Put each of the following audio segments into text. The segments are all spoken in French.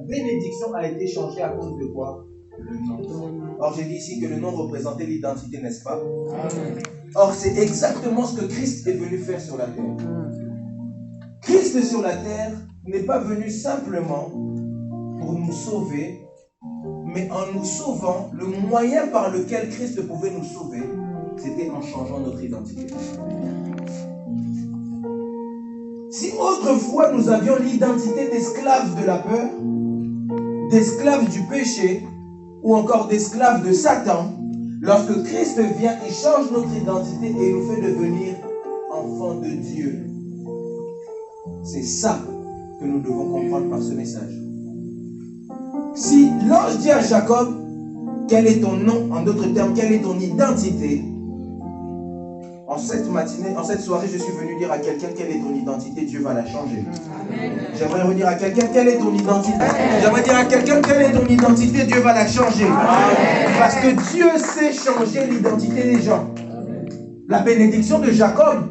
bénédiction a été changée à cause de quoi? Le nom. Or, j'ai dit ici que le nom représentait l'identité, n'est-ce pas? Or, c'est exactement ce que Christ est venu faire sur la terre. Christ sur la terre n'est pas venu simplement pour nous sauver, mais en nous sauvant, le moyen par lequel Christ pouvait nous sauver, c'était en changeant notre identité. Si autrefois nous avions l'identité d'esclaves de la peur, d'esclaves du péché, ou encore d'esclaves de Satan, lorsque Christ vient, il change notre identité et il nous fait devenir enfants de Dieu. C'est ça que nous devons comprendre par ce message. Si l'ange dit à Jacob, quel est ton nom, en d'autres termes, quelle est ton identité, en cette matinée, en cette soirée, je suis venu dire à quelqu'un quelle est ton identité, Dieu va la changer. J'aimerais redire à quelqu'un quelle est ton identité. J'aimerais dire à quelqu'un quelle est ton identité, Dieu va la changer. Parce que Dieu sait changer l'identité des gens. La bénédiction de Jacob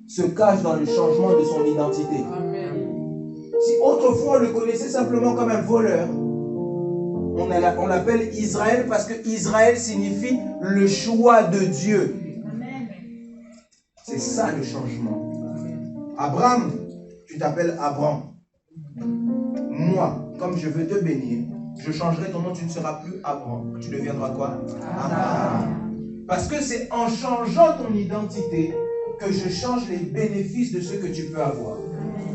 se cache dans le changement de son identité. Si autrefois on le connaissait simplement comme un voleur, on l'appelle Israël parce que Israël signifie le choix de Dieu. C'est ça le changement. Abraham, tu t'appelles Abraham. Moi, comme je veux te bénir, je changerai ton nom, tu ne seras plus Abraham. Tu deviendras quoi? Abraham. Parce que c'est en changeant ton identité que je change les bénéfices de ce que tu peux avoir.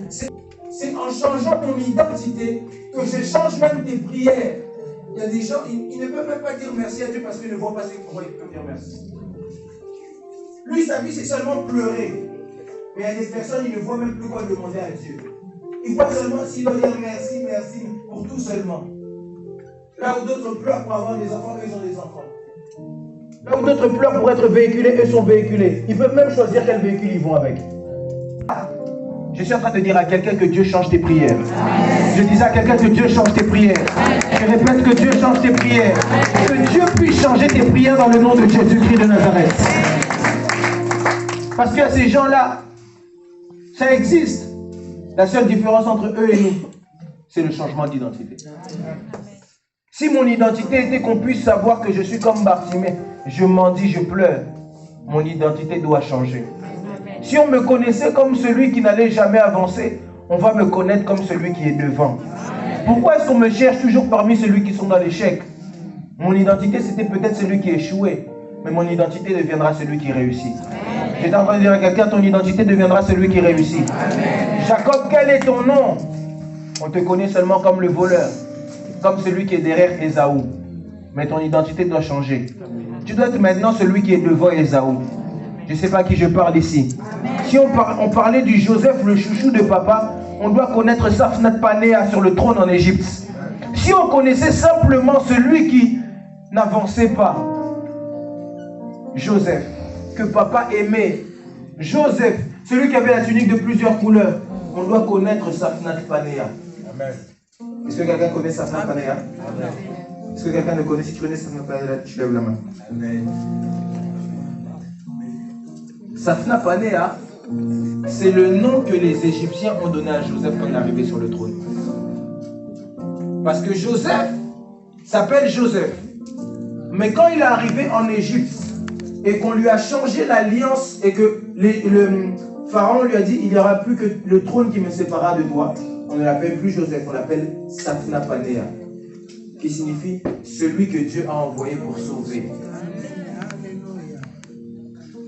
C'est en changeant ton identité que je change même tes prières. Il y a des gens, ils ne peuvent même pas dire merci à Dieu parce qu'ils ne voient pas pourquoi ils peuvent dire merci. Lui, sa vie, c'est seulement pleurer. Mais il y a des personnes, ils ne voient même plus quoi demander à Dieu. Ils voient seulement s'ils doivent dire merci, merci, pour tout seulement. Là où d'autres pleurent pour avoir des enfants, eux, ils ont des enfants. Là où d'autres pleurent pour être véhiculés, eux sont véhiculés. Ils peuvent même choisir quel véhicule ils vont avec. Je suis en train de dire à quelqu'un que Dieu change tes prières. Je disais à quelqu'un que Dieu change tes prières. Je répète que Dieu change tes prières. Que Dieu puisse changer tes prières dans le nom de Jésus-Christ de Nazareth. Parce que ces gens-là, ça existe. La seule différence entre eux et nous, c'est le changement d'identité. Si mon identité était qu'on puisse savoir que je suis comme Bartimée, je mendie, je pleure, mon identité doit changer. Si on me connaissait comme celui qui n'allait jamais avancer, on va me connaître comme celui qui est devant. Pourquoi est-ce qu'on me cherche toujours parmi ceux qui sont dans l'échec? Mon identité, c'était peut-être celui qui échouait, mais mon identité deviendra celui qui réussit. J'étais en train de dire à quelqu'un, ton identité deviendra celui qui réussit. Jacob, quel est ton nom? On te connaît seulement comme le voleur, comme celui qui est derrière Ésaü. Mais ton identité doit changer. Tu dois être maintenant celui qui est devant Ésaü. Je ne sais pas à qui je parle ici. Si on parlait du Joseph, le chouchou de papa, on doit connaître Safnat Panéa sur le trône en Égypte. Si on connaissait simplement celui qui n'avançait pas, Joseph, que papa aimait, Joseph, celui qui avait la tunique de plusieurs couleurs, on doit connaître Safnat Panéa. Amen. Est-ce que quelqu'un connaît Safnat Panéa? Est-ce que quelqu'un ne connaît? Si tu connais Safnat Panéa, tu lèves la main. Amen. Safnat Panéa, c'est le nom que les Égyptiens ont donné à Joseph quand il est arrivé sur le trône. Parce que Joseph s'appelle Joseph. Mais quand il est arrivé en Égypte et qu'on lui a changé l'alliance et que le pharaon lui a dit, il n'y aura plus que le trône qui me séparera de toi, on ne l'appelle plus Joseph, on l'appelle Safnat Panéa, qui signifie celui que Dieu a envoyé pour sauver.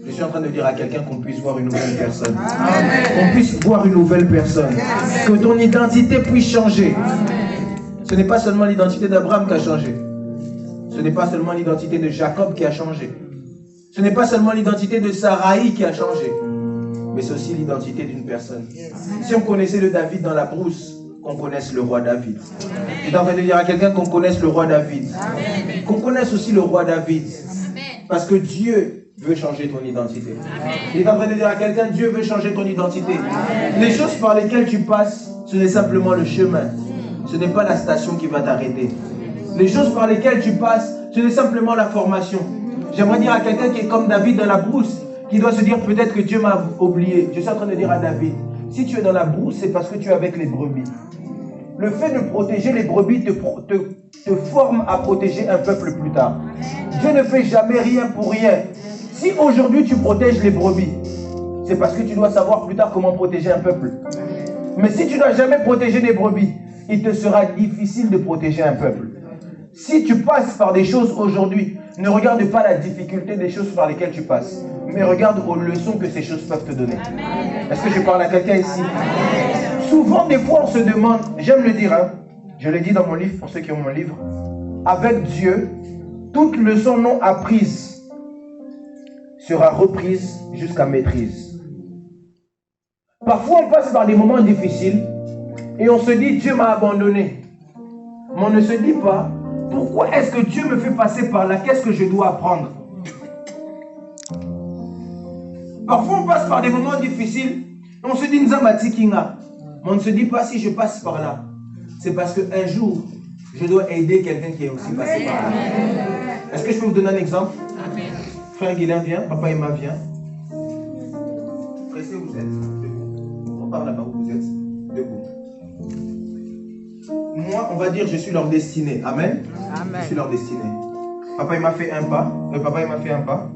Je suis en train de dire à quelqu'un qu'on puisse voir une nouvelle personne. Qu'on puisse voir une nouvelle personne. Que ton identité puisse changer. Ce n'est pas seulement l'identité d'Abraham qui a changé. Ce n'est pas seulement l'identité de Jacob qui a changé. Ce n'est pas seulement l'identité de Sarai qui a changé. Mais c'est aussi l'identité d'une personne. Si on connaissait le David dans la brousse, qu'on connaisse le roi David. Je suis en train de dire à quelqu'un qu'on connaisse le roi David. Qu'on connaisse aussi le roi David. Parce que Dieu veut changer ton identité. Il est en train de dire à quelqu'un, Dieu veut changer ton identité. Les choses par lesquelles tu passes, ce n'est simplement le chemin. Ce n'est pas la station qui va t'arrêter. Les choses par lesquelles tu passes, ce n'est simplement la formation. J'aimerais dire à quelqu'un qui est comme David dans la brousse, qui doit se dire peut-être que Dieu m'a oublié. Je suis en train de dire à David, si tu es dans la brousse, c'est parce que tu es avec les brebis. le fait de protéger les brebis te forme à protéger un peuple plus tard. Dieu ne fait jamais rien pour rien. Si aujourd'hui tu protèges les brebis, c'est parce que tu dois savoir plus tard comment protéger un peuple. Mais si tu n'as jamais protégé des brebis, il te sera difficile de protéger un peuple. Si tu passes par des choses aujourd'hui, ne regarde pas la difficulté des choses par lesquelles tu passes, mais regarde aux leçons que ces choses peuvent te donner. Est-ce que je parle à quelqu'un ici? Souvent, des fois, on se demande, j'aime le dire, hein, je l'ai dit dans mon livre, pour ceux qui ont mon livre, avec Dieu, toute leçon non apprise sera reprise jusqu'à maîtrise. Parfois, on passe par des moments difficiles et on se dit, Dieu m'a abandonné. Mais on ne se dit pas, pourquoi est-ce que Dieu me fait passer par là? Qu'est-ce que je dois apprendre? Parfois, on passe par des moments difficiles et on se dit, Nzambati Kinga. Mais on ne se dit pas, si je passe par là, c'est parce qu'un jour, je dois aider quelqu'un qui est aussi passé par là. Est-ce que je peux vous donner un exemple? Amen. Frère Guilain vient, Papa Emma vient. Pressez, vous êtes debout. On parle là-bas où vous êtes debout. Moi, on va dire, je suis leur destinée. Amen. Amen. Je suis leur destinée. Papa Emma fait un pas. Papa Emma fait un pas.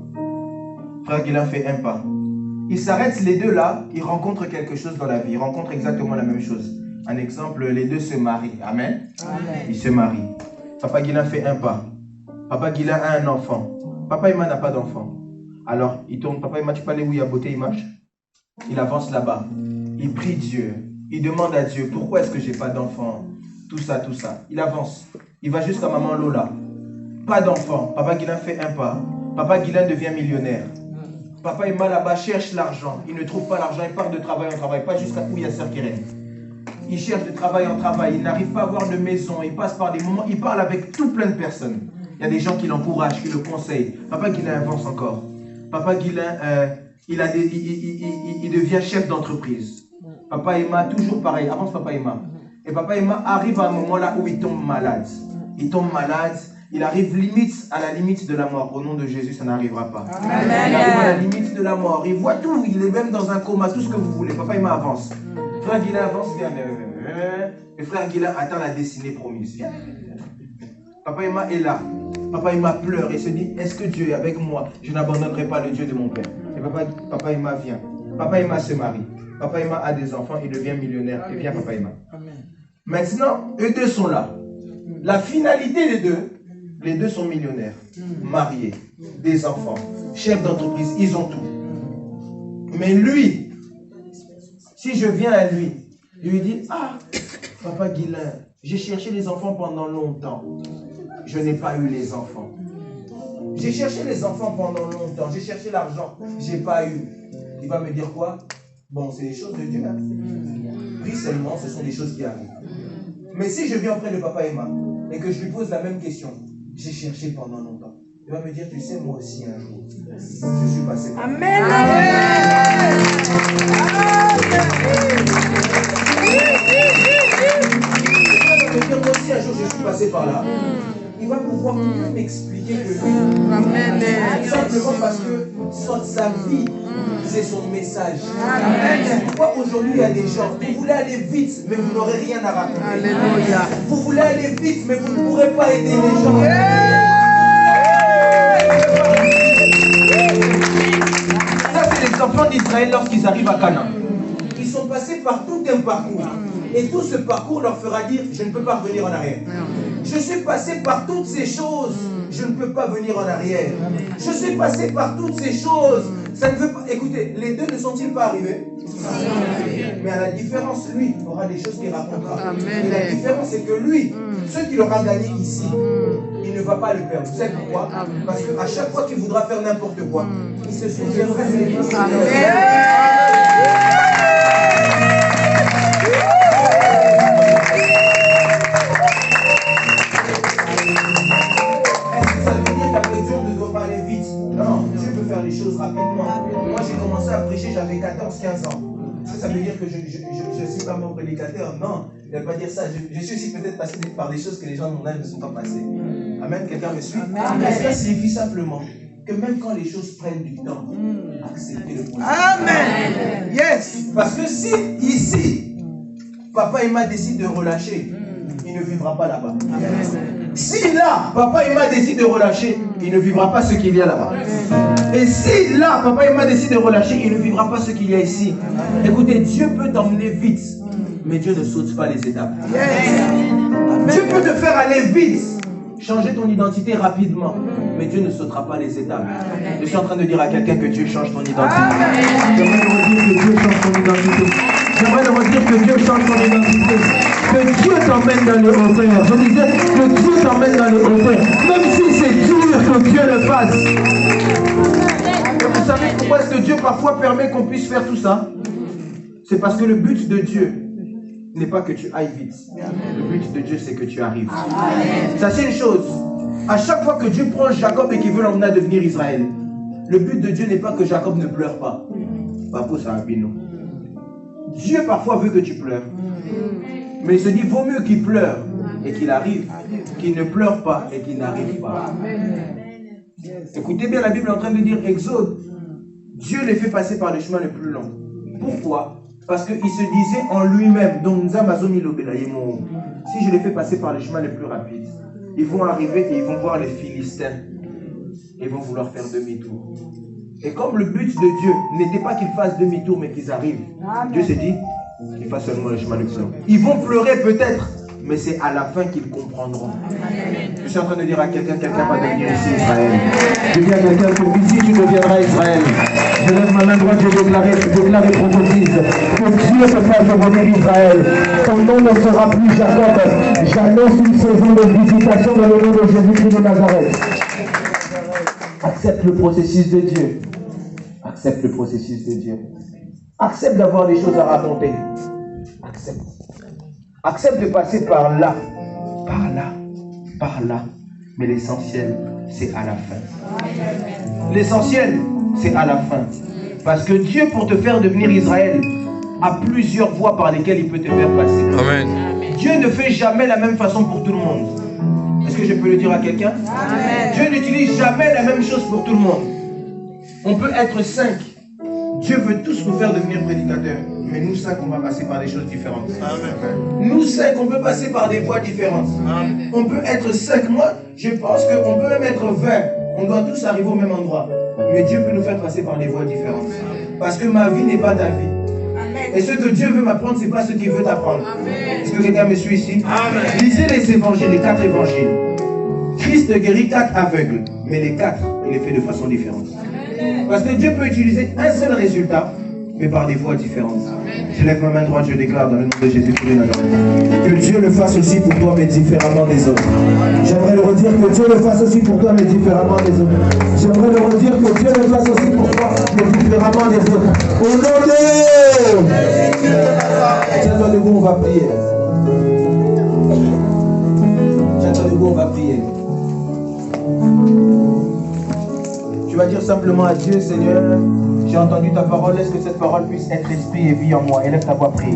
Frère Guilain fait un pas. Ils s'arrêtent les deux là, ils rencontrent quelque chose dans la vie, ils rencontrent exactement la même chose. Un exemple, les deux se marient. Amen. Amen. Ils se marient. Papa Guilain fait un pas. Papa Guilain a un enfant. Papa Emma n'a pas d'enfant. Alors, il tourne. Papa Emma, tu peux aller où il y a beauté, il marche. Il avance là-bas. Il prie Dieu. Il demande à Dieu, pourquoi est-ce que j'ai pas d'enfant? Tout ça, tout ça. Il avance. Il va jusqu'à maman Lola. Pas d'enfant. Papa Guilain fait un pas. Papa Guilain devient millionnaire. Papa Emma là-bas cherche l'argent. Il ne trouve pas l'argent. Il part de travail en travail. Pas jusqu'à où il y a Sœur Keren. Il cherche de travail en travail. Il n'arrive pas à avoir de maison. Il passe par des moments. Il parle avec tout plein de personnes. Il y a des gens qui l'encouragent, qui le conseillent. Papa Guilain avance encore. Papa Guilain, il devient chef d'entreprise. Papa Emma, toujours pareil. Avance Papa Emma. Et Papa Emma arrive à un moment là où il tombe malade. Il tombe malade. Il arrive à la limite de la mort. Au nom de Jésus, ça n'arrivera pas. Amen. Il arrive à la limite de la mort. Il voit tout. Il est même dans un coma. Tout ce que vous voulez. Papa Emma avance. Frère Guilain avance. Viens. Et frère Guilain attend la destinée promise. Viens. Papa Emma est là. Papa Emma pleure et se dit, est-ce que Dieu est avec moi? Je n'abandonnerai pas le Dieu de mon père. Et Papa Emma vient. Papa Emma se marie. Papa Emma a des enfants. Il devient millionnaire. Et vient Papa Emma. Maintenant, eux deux sont là. La finalité des deux, les deux sont millionnaires, mariés, des enfants, chefs d'entreprise, ils ont tout. Mais lui, si je viens à lui, je lui dis, ah, Papa Guilain, j'ai cherché les enfants pendant longtemps. Je n'ai pas eu les enfants. J'ai cherché les enfants pendant longtemps. J'ai cherché l'argent. Je n'ai pas eu. Il va me dire quoi? Bon, c'est des choses de Dieu. Hein? Pris seulement, ce sont des choses qui arrivent. Mais si je viens auprès de Papa Emma et que je lui pose la même question, j'ai cherché pendant longtemps. Il va me dire, tu sais, moi aussi un jour, je suis passé par là. Amen. Il va me dire, moi aussi un jour, je suis passé par là. Il va pouvoir mieux m'expliquer que lui. Amen. Simplement parce que sa vie, c'est son message. C'est pourquoi aujourd'hui il y a des gens, vous voulez aller vite, mais vous n'aurez rien à raconter. Alléluia. Vous voulez aller vite, mais vous ne pourrez pas aider les gens. Ça, c'est les enfants d'Israël lorsqu'ils arrivent à Canaan. Ils sont passés par tout un parcours. Et tout ce parcours leur fera dire, je ne peux pas revenir en arrière. Je suis passé par toutes ces choses, je ne peux pas venir en arrière. Je suis passé par toutes ces choses. Ça ne veut pas. Écoutez, les deux ne sont-ils pas arrivés? Mais à la différence, lui aura des choses qu'il racontera. Et la différence, c'est que lui, ce qu'il aura gagné ici, il ne va pas le perdre. Vous savez pourquoi? Parce qu'à chaque fois qu'il voudra faire n'importe quoi, il se souviendra de l'église. Les choses rapidement. Moi j'ai commencé à prêcher, j'avais 14-15 ans. Ça veut dire que je ne suis pas mon prédicateur? Non, il ne veut pas dire ça. Je suis aussi peut-être passé par des choses que les gens de mon âge ne sont pas passés. Amen, quelqu'un me suit? Mais cela signifie simplement que même quand les choses prennent du temps, acceptez le processus. Amen. Yes. Parce que si ici, papa et ma décide de relâcher, il ne vivra pas là-bas. Si là, papa et ma décide de relâcher, il ne vivra pas ce qu'il y a là-bas. Et si là, papa et ma décide de relâcher, il ne vivra pas ce qu'il y a ici. Écoutez, Dieu peut t'emmener vite, mais Dieu ne saute pas les étapes. Dieu peut te faire aller vite, changer ton identité rapidement, mais Dieu ne sautera pas les étapes. Je suis en train de dire à quelqu'un que Dieu change ton identité. J'aimerais le redire que Dieu change ton identité. J'aimerais le redire que Dieu change ton identité. Que Dieu t'emmène dans les hauteurs. Je disais que Dieu t'emmène dans les hauteurs. Même si c'est dur que Dieu le fasse. Et vous savez pourquoi est-ce que Dieu parfois permet qu'on puisse faire tout ça? C'est parce que le but de Dieu n'est pas que tu ailles vite. Le but de Dieu, c'est que tu arrives. Ça, c'est une chose. À chaque fois que Dieu prend Jacob et qu'il veut l'emmener à devenir Israël, le but de Dieu n'est pas que Jacob ne pleure pas. Dieu parfois veut que tu pleures. Mais il se dit, vaut mieux qu'il pleure et qu'il arrive, qu'il ne pleure pas et qu'il n'arrive pas. Écoutez bien, la Bible est en train de dire, Exode, Dieu les fait passer par les chemins les plus longs. Pourquoi? Parce qu'il se disait en lui-même, donc si je les fais passer par les chemins les plus rapides, ils vont arriver et ils vont voir les Philistins. Et ils vont vouloir faire demi-tour. Et comme le but de Dieu n'était pas qu'ils fassent demi-tour, mais qu'ils arrivent, Dieu s'est dit qu'ils fassent seulement le chemin le plus long. Ils vont pleurer peut-être, mais c'est à la fin qu'ils comprendront. Je suis en train de dire à quelqu'un va devenir ici Israël. Je dis à quelqu'un que ici tu deviendras Israël. Je lève ma main droite, je déclare et prophétise que Dieu te fasse devenir Israël. Ton nom ne sera plus Jacob. J'annonce une saison de visitation dans le nom de Jésus-Christ de Nazareth. Accepte le processus de Dieu. Accepte le processus de Dieu. Accepte d'avoir des choses à raconter. Accepte. Accepte de passer par là, par là, par là. Mais l'essentiel, c'est à la fin. L'essentiel, c'est à la fin. Parce que Dieu, pour te faire devenir Israël, a plusieurs voies par lesquelles il peut te faire passer. Amen. Dieu ne fait jamais la même façon pour tout le monde. Est-ce que je peux le dire à quelqu'un? Dieu n'utilise jamais la même chose pour tout le monde. On peut être 5. Dieu veut tous nous faire devenir prédicateurs. Mais nous 5, on va passer par des choses différentes. Amen. Nous 5, on peut passer par des voies différentes. Amen. On peut être 5. Moi, je pense qu'on peut même être 20. On doit tous arriver au même endroit. Mais Dieu peut nous faire passer par des voies différentes. Parce que ma vie n'est pas ta vie. Amen. Et ce que Dieu veut m'apprendre, ce n'est pas ce qu'il veut t'apprendre. Est-ce que quelqu'un me suit ici? Amen. Lisez les évangiles, les 4 évangiles. Christ guérit 4 aveugles. Mais les 4, il les fait de façon différente. Parce que Dieu peut utiliser un seul résultat, mais par des voies différentes. Je lève ma main droite, je déclare dans le nom de Jésus-Christ de Nazareth que Dieu le fasse aussi pour toi, mais différemment des autres. J'aimerais le redire que Dieu le fasse aussi pour toi, mais différemment des autres. J'aimerais le redire que Dieu le fasse aussi pour toi, mais différemment des autres. Au nom de... Tiens-toi debout, on va prier. Tiens-toi debout, on va prier. Tu vas dire simplement à Dieu, Seigneur, j'ai entendu ta parole, laisse que cette parole puisse être esprit et vie en moi. Élève ta voix, prie.